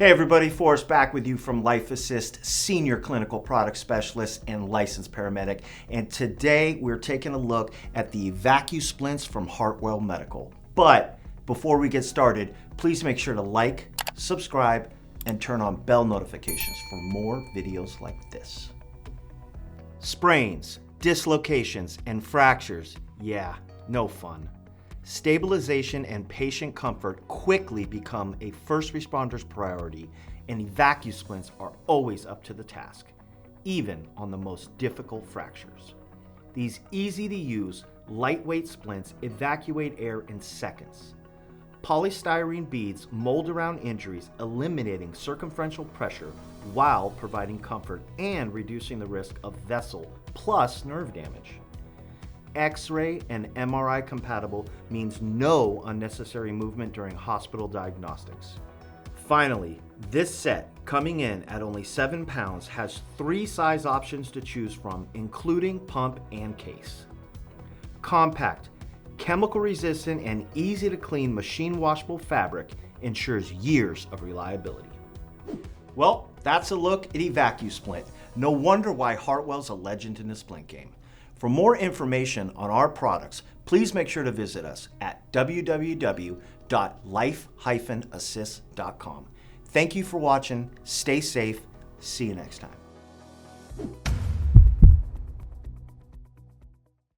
Hey everybody, Forrest back with you from Life Assist, Senior Clinical Product Specialist and Licensed Paramedic. And today we're taking a look at the EVAC-U-SPLINTs from Hartwell Medical. But before we get started, please make sure to like, subscribe, and turn on bell notifications for more videos like this. Sprains, dislocations, and fractures, yeah, no fun. Stabilization and patient comfort quickly become a first responder's priority, and EVAC-U-SPLINTs are always up to the task, even on the most difficult fractures. These easy-to-use, lightweight splints evacuate air in seconds. Polystyrene beads mold around injuries, eliminating circumferential pressure while providing comfort and reducing the risk of vessel plus nerve damage. X-ray and MRI compatible means no unnecessary movement during hospital diagnostics. Finally, this set, coming in at only 7 pounds, has 3 size options to choose from, including pump and case. Compact, chemical resistant, and easy to clean machine washable fabric ensures years of reliability. Well, that's a look at EVAC-U-SPLINT. No wonder why Hartwell's a legend in the splint game. For more information on our products, please make sure to visit us at www.life-assist.com. Thank you for watching. Stay safe. See you next time.